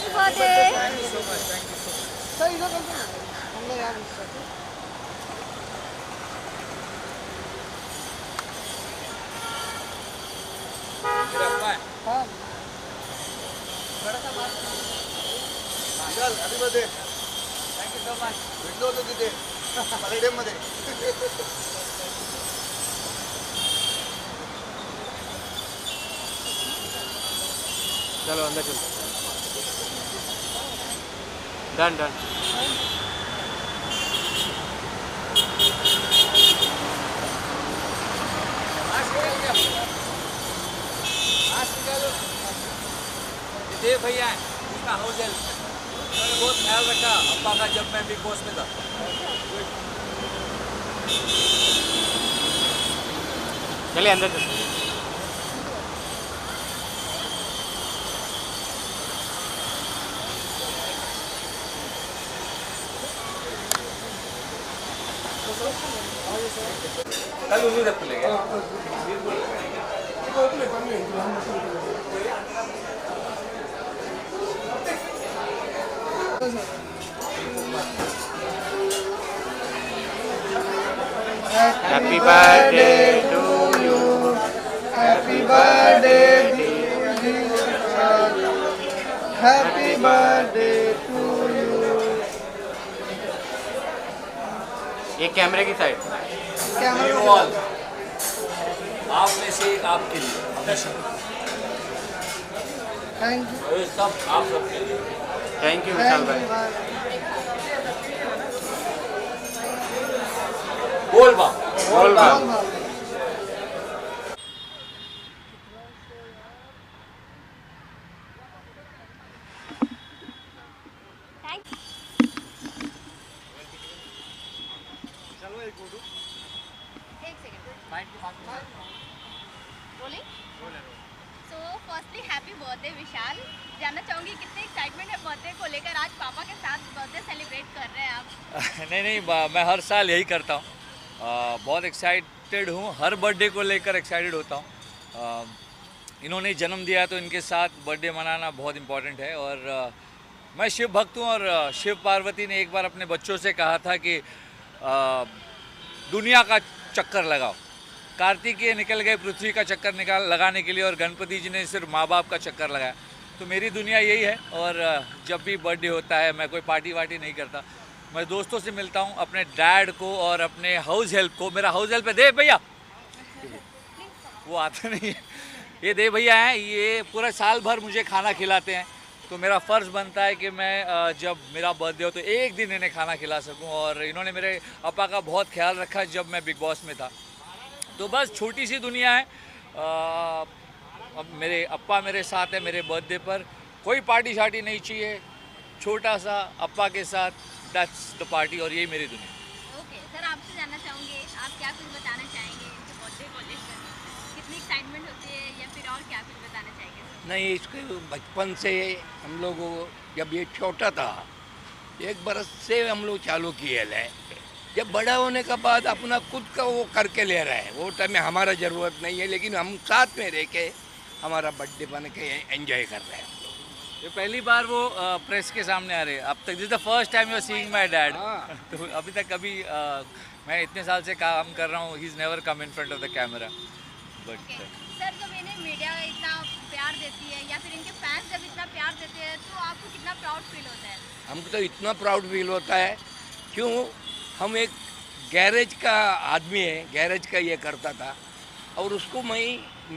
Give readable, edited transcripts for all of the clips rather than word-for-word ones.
Happy birthday. Thank you so much, thank you so much. Sir इधर कर दो, हम लोग यहाँ मिस करते हैं। मेरे अप्पा है। हाँ बड़ा सा बात Vishal happy birthday. Thank you so much. भेटलो होतो तिथे पलेडियम मध्ये. चलो अंदर चलो. Done done. देव भैया है, उसका हाउस हेल्प, उन्होंने बहुत ख्याल रखा अप्पा का जब मैं बिग बॉस में था। चलिए अंदर चलो. कल उन्हीं तक ले गया। Happy birthday to you. Happy birthday happy birthday to you. ये कैमरे की साइड. You all, आप में से एक आपके लिए हमेशा, थैंक यू. और ये सब आप सबके लिए। थैंक यू विशाल भाई. बोल बा बोल बा. एक second rolling. So firstly happy birthday Vishal. जानना चाहूंगी कितने एक्साइटमेंट है बर्थडे को लेकर। आज पापा के साथ बर्थडे सेलिब्रेट कर रहे हैं आप। नहीं नहीं, मैं हर साल यही करता हूँ। बहुत एक्साइटेड हूँ, हर बर्थडे को लेकर एक्साइटेड होता हूँ। इन्होंने जन्म दिया तो इनके साथ बर्थडे मनाना बहुत इम्पोर्टेंट है। और मैं शिव भक्त हूँ, और शिव पार्वती ने एक बार अपने बच्चों से कहा था कि दुनिया का चक्कर लगाओ। कार्तिकेय निकल गए पृथ्वी का चक्कर लगाने के लिए, और गणपति जी ने सिर्फ माँ बाप का चक्कर लगाया। तो मेरी दुनिया यही है। और जब भी बर्थडे होता है मैं कोई पार्टी वार्टी नहीं करता, मैं दोस्तों से मिलता हूँ, अपने डैड को और अपने हाउस हेल्प को। मेरा हाउस हेल्प है देव भैया, वो आता नहीं है। ये देव भैया हैं, ये पूरा साल भर मुझे खाना खिलाते हैं। तो मेरा फ़र्ज़ बनता है कि मैं जब मेरा बर्थडे हो तो एक दिन इन्हें खाना खिला सकूं। और इन्होंने मेरे अप्पा का बहुत ख्याल रखा जब मैं बिग बॉस में था। तो बस छोटी सी दुनिया है। अब मेरे अप्पा मेरे साथ है मेरे बर्थडे पर। कोई पार्टी शार्टी नहीं चाहिए, छोटा सा अप्पा के साथ, दैट्स द पार्टी। और यही मेरी दुनिया। ओके सर, आपसे जानना चाहूंगे आप क्या कुछ बताना चाहेंगे इनके बर्थडे को लेकर। कितनी एक्साइटमेंट होती है या फिर और क्या कुछ बताना चाहेंगे? नहीं, इसके बचपन से हम लोग जब ये छोटा था 1 बरस से हम लोग चालू किए है। जब बड़ा होने के बाद अपना खुद का वो करके ले रहे हैं, वो टाइम में हमारा ज़रूरत नहीं है, लेकिन हम साथ में रह के हमारा बर्थडे बन के एंजॉय कर रहे हैं हम लोग। ये पहली बार वो प्रेस के सामने आ रहे हैं। अब तक this the first time you are seeing my dad. हाँ। तो अभी तक कभी मैं इतने साल से काम कर रहा हूँ, he is never come in front of the camera. But okay sir, जब इन्हें मीडिया इतना प्यार देती है या फिर इनके फैंस जब इतना प्यार देते हैं तो आपको कितना प्राउड फील होता है? हमको तो इतना प्राउड फील होता है, क्यों, हम एक गैरेज का आदमी है, गैरेज का ये करता था, और उसको मैं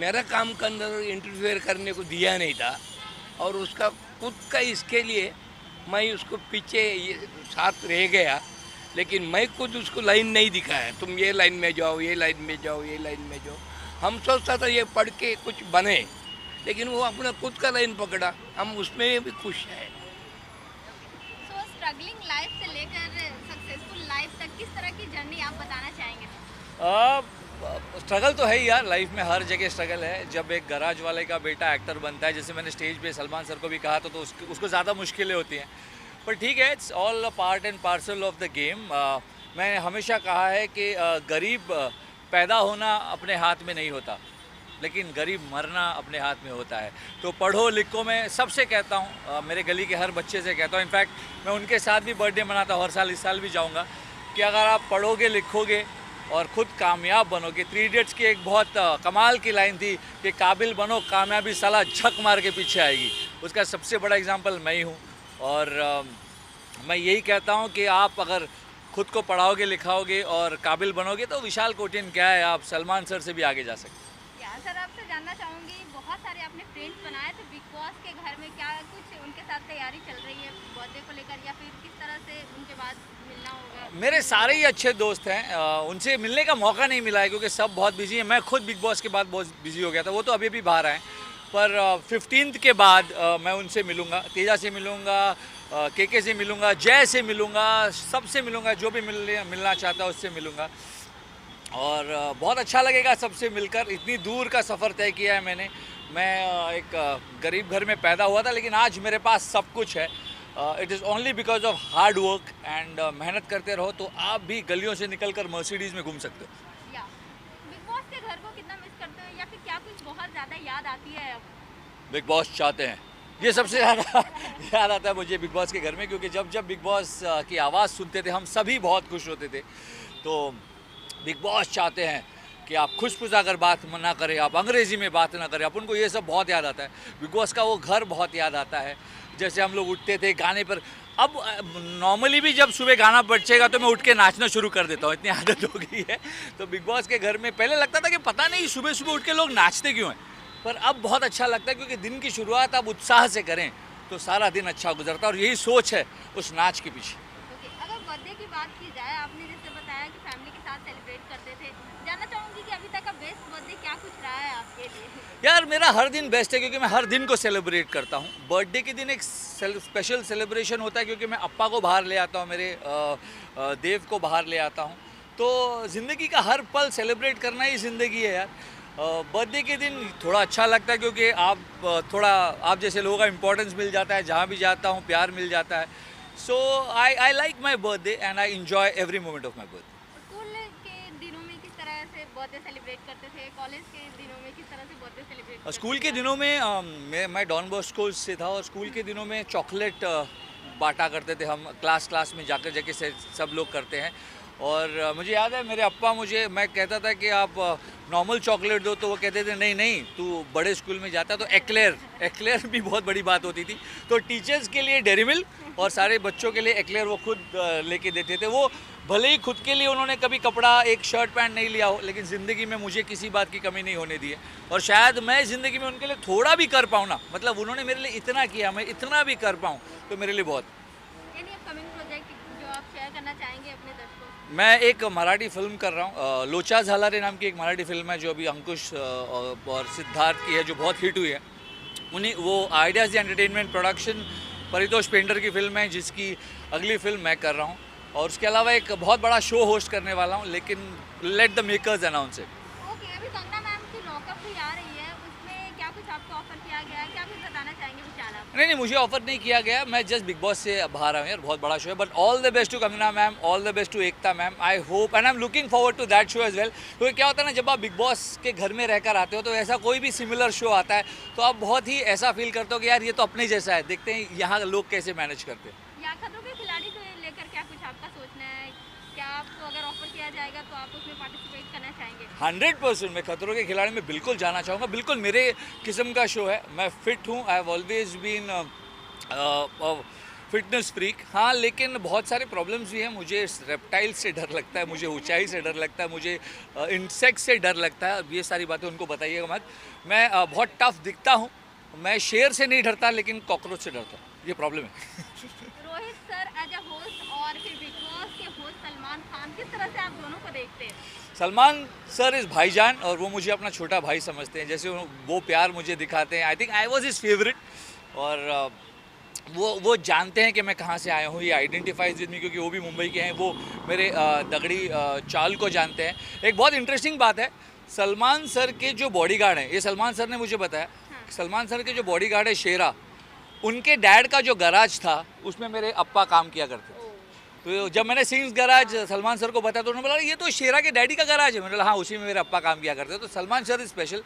मेरा काम के अंदर इंटरफेयर करने को दिया नहीं था। और उसका खुद का इसके लिए मैं उसको पीछे साथ रह गया, लेकिन मैं खुद उसको लाइन नहीं दिखाया, तुम ये लाइन में जाओ, ये लाइन में जाओ, ये लाइन में जाओ। हम सोचता था ये पढ़ के कुछ बने, लेकिन वो अपना खुद का लाइन पकड़ा, हम उसमें भी खुश हैं। सो स्ट्रगलिंग लाइफ से लेकर सक्सेसफुल लाइफ तक किस तरह की जर्नी आप बताना चाहेंगे? स्ट्रगल तो है ही यार, लाइफ में हर जगह स्ट्रगल है। जब एक गराज वाले का बेटा एक्टर बनता है, जैसे मैंने स्टेज पे सलमान सर को भी कहा था, तो उसको ज़्यादा मुश्किलें होती हैं। पर ठीक है, it's all part and parcel of the game. मैंने हमेशा कहा है कि गरीब पैदा होना अपने हाथ में नहीं होता, लेकिन गरीब मरना अपने हाथ में होता है। तो पढ़ो लिखो, मैं सबसे कहता हूँ, मेरे गली के हर बच्चे से कहता हूँ, इनफैक्ट मैं उनके साथ भी बर्थडे मनाता हूँ हर साल, इस साल भी जाऊँगा, कि अगर आप पढ़ोगे लिखोगे और ख़ुद कामयाब बनोगे। 3 इडियट्स की एक बहुत कमाल की लाइन थी कि काबिल बनो, कामयाबी साला झक मार के पीछे आएगी। उसका सबसे बड़ा एग्जांपल मैं ही हूँ। और मैं यही कहता हूँ कि आप अगर खुद को पढ़ाओगे लिखाओगे और काबिल बनोगे तो विशाल कोटिन क्या है, आप सलमान सर से भी आगे जा सकते हैं। या सर आपसे जानना चाहूँगी, बहुत सारे आपने फ्रेंड्स बनाए, तो बिग बॉस के घर में क्या कुछ उनके साथ तैयारी चल रही है बर्थडे को लेकर, या फिर किस तरह से उनके बाद मिलना होगा? मेरे सारे ही अच्छे दोस्त हैं, उनसे मिलने का मौका नहीं मिला है क्योंकि सब बहुत बिजी हैं। मैं खुद बिग बॉस के बाद बहुत बिजी हो गया था, वो तो अभी भी बाहर आए। पर 15 के बाद मैं उनसे मिलूँगा, तेजा से मिलूँगा, के से मिलूँगा, जय से मिलूँगा, सबसे मिलूँगा, जो भी मिलना चाहता है उससे मिलूँगा। और बहुत अच्छा लगेगा सबसे मिलकर। इतनी दूर का सफ़र तय किया है मैंने। मैं एक गरीब घर में पैदा हुआ था, लेकिन आज मेरे पास सब कुछ है। It is only because of hard work and मेहनत करते रहो तो आप भी गलियों से निकलकर मर्सिडीज़ में घूम सकते हो। या बिग बॉस के घर को कितना मिस करते हो, या फिर क्या कुछ बहुत ज़्यादा याद आती है अब? बिग बॉस चाहते हैं, ये सबसे ज़्यादा याद आता है मुझे बिग बॉस के घर में, क्योंकि जब बिग बॉस की आवाज़ सुनते थे हम सभी बहुत खुश होते थे। तो बिग बॉस चाहते हैं कि आप खुशपुजा कर बात ना करें, आप अंग्रेज़ी में बात ना करें, अपन को ये सब बहुत याद आता है। बिग बॉस का वो घर बहुत याद आता है, जैसे हम लोग उठते थे गाने पर। अब नॉर्मली भी जब सुबह गाना बजेगा तो मैं उठ के नाचना शुरू कर देता हूँ, इतनी आदत हो गई है। तो बिग बॉस के घर में पहले लगता था कि पता नहीं सुबह सुबह उठ के लोग नाचते क्यों हैं, पर अब बहुत अच्छा लगता है क्योंकि दिन की शुरुआत आप उत्साह से करें तो सारा दिन अच्छा गुजरता है, और यही सोच है उस नाच के पीछे। ओके, अगर बर्थडे की बात की जाए, आपने जैसे बताया कि फैमिली के साथ सेलिब्रेट करते थे, जानना चाहूँगी कि अभी तक का बेस्ट बर्थडे क्या कुछ रहा है आपके लिए? यार मेरा हर दिन बेस्ट है क्योंकि मैं हर दिन को सेलिब्रेट करता हूँ। बर्थडे के दिन एक स्पेशल सेलिब्रेशन होता है क्योंकि मैं अप्पा को बाहर ले आता हूँ, मेरे देव को बाहर ले आता हूँ। तो ज़िंदगी का हर पल सेलिब्रेट करना ही ज़िंदगी है यार। बर्थडे के दिन थोड़ा अच्छा लगता है क्योंकि आप जैसे लोगों का इम्पोर्टेंस मिल जाता है, जहाँ भी जाता हूँ प्यार मिल जाता है। So I like my birthday and I enjoy every moment of my birthday. School के दिनों में किस तरह से बर्थडे सेलिब्रेट करते थे, कॉलेज के दिनों में किस तरह से बर्थडे सेलिब्रेट करते थे? स्कूल के दिनों में मैं डॉन बॉस्को से था, और स्कूल के दिनों में चॉकलेट बांटा करते थे हम, क्लास में जाके सब लोग करते हैं। और मुझे याद है मेरे अप्पा मैं कहता था कि आप नॉर्मल चॉकलेट दो, तो वो कहते थे नहीं तू बड़े स्कूल में जाता तो एक्लेयर भी बहुत बड़ी बात होती थी। तो टीचर्स के लिए डेयरी मिल्क और सारे बच्चों के लिए एक्लेयर वो खुद लेके देते थे। वो भले ही खुद के लिए उन्होंने कभी कपड़ा, एक शर्ट पैंट नहीं लिया हो, लेकिन ज़िंदगी में मुझे किसी बात की कमी नहीं होने दी है। और शायद मैं ज़िंदगी में उनके लिए थोड़ा भी कर पाऊँ ना, मतलब उन्होंने मेरे लिए इतना किया, मैं इतना भी कर पाऊँ तो मेरे लिए बहुत। एनी अपकमिंग प्रोजेक्ट जो आप शेयर करना चाहेंगे अपने दर्शकों? मैं एक मराठी फिल्म कर रहा हूँ, लोचा झालारे नाम की एक मराठी फिल्म है जो अभी अंकुश और सिद्धार्थ की है, जो बहुत हिट हुई है। वो ideas entertainment production Paritosh painter की फिल्म है, जिसकी अगली फिल्म मैं कर रहा हूँ। और उसके अलावा एक बहुत बड़ा शो होस्ट करने वाला हूँ, लेकिन let the makers announce it. Okay, अभी कंगना मैम की लॉकअप भी आ रही है, उसमें क्या कुछ आपको ऑफर किया गया है, क्या कुछ बताना चाहेंगे विशाल आप? नहीं, मुझे ऑफर नहीं किया गया, मैं जस्ट बिग बॉस से बाहर आया हूँ यार, बहुत बड़ा शो है। But all the best to Kangana ma'am, all the best to Ekta ma'am. I hope and I am looking forward to that show as well. क्योंकि क्या होता है ना, जब आप बिग बॉस के घर में रहकर आते हो तो ऐसा कोई भी सिमिलर शो आता है तो आप बहुत ही ऐसा फील करते हो कि यार ये तो अपने जैसा है, देखते हैं यहाँ लोग कैसे मैनेज करते हैं। या खतरों के खिलाड़ी को लेकर क्या कुछ आपका सोचना है? क्या आपको अगर ऑफर किया जाएगा तो आप उसमें पार्टिसिपेट करना चाहेंगे? 100% मैं खतरों के खिलाड़ी में बिल्कुल जाना चाहूँगा। बिल्कुल मेरे किस्म का शो है, मैं फिट हूँ, I have always been fitness freak. हाँ, लेकिन बहुत सारे प्रॉब्लम्स भी हैं। मुझे रेप्टाइल से डर लगता है, मुझे ऊंचाई से डर लगता है, मुझे इंसेक्ट से डर लगता है। अब ये सारी बातें उनको बताइएगा मत। मैं बहुत टफ दिखता हूँ, मैं शेर से नहीं डरता लेकिन कॉकरोच से डरता हूँ, ये प्रॉब्लम है। Rohit sir as a host और फिर बिग बॉस के होस्ट सलमान खान, किस तरह से आप दोनों को देखते हैं? सलमान सर इज़ भाईजान और वो मुझे अपना छोटा भाई समझते हैं। जैसे वो प्यार मुझे दिखाते हैं, I think I was his favourite. और वो जानते हैं कि मैं कहाँ से आया हूँ, ये आइडेंटिफाइज विद मी, क्योंकि वो भी मुंबई के हैं। वो मेरे दगड़ी चाल को जानते हैं। एक बहुत इंटरेस्टिंग बात है, सलमान सर के जो बॉडीगार्ड हैं, ये सलमान सर ने मुझे बताया, सलमान सर के जो बॉडीगार्ड है शेरा, उनके डैड का जो गराज था उसमें मेरे अप्पा काम किया करते थे। तो जब मैंने सिंग्स गराज सलमान सर को बताया तो उन्होंने बोला ये तो शेरा के डैडी का गराज है। मैंने बोला हाँ, उसी में मेरे अप्पा काम किया करते। तो Salman sir special.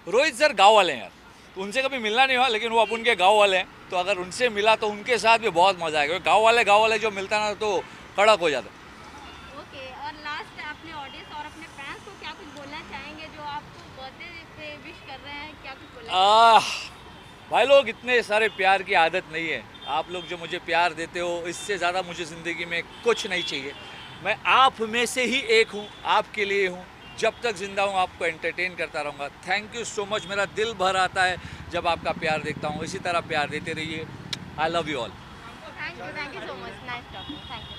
Rohit sir गाँव वाले हैं यार, तो उनसे कभी मिलना नहीं हुआ, लेकिन वो अपन के गाँव वाले हैं, तो अगर उनसे मिला तो उनके साथ भी बहुत मज़ा आएगा। गाँव वाले जो मिलता ना तो कड़क हो जाता। ओके, और लास्ट अपने ऑडियंस और अपने फैंस को क्या कुछ बोलना चाहेंगे जो आपको बर्थडे पे विश कर रहे हैं, क्या कुछ बोलना भाई लोग, इतने सारे प्यार की आदत नहीं है। आप लोग जो मुझे प्यार देते हो, इससे ज़्यादा मुझे ज़िंदगी में कुछ नहीं चाहिए। मैं आप में से ही एक हूँ, आपके लिए हूँ। जब तक ज़िंदा हूँ आपको एंटरटेन करता रहूँगा। Thank you so much. मेरा दिल भर आता है जब आपका प्यार देखता हूँ। इसी तरह प्यार देते रहिए। I love you all. Thank you so much, nice talking, thank you.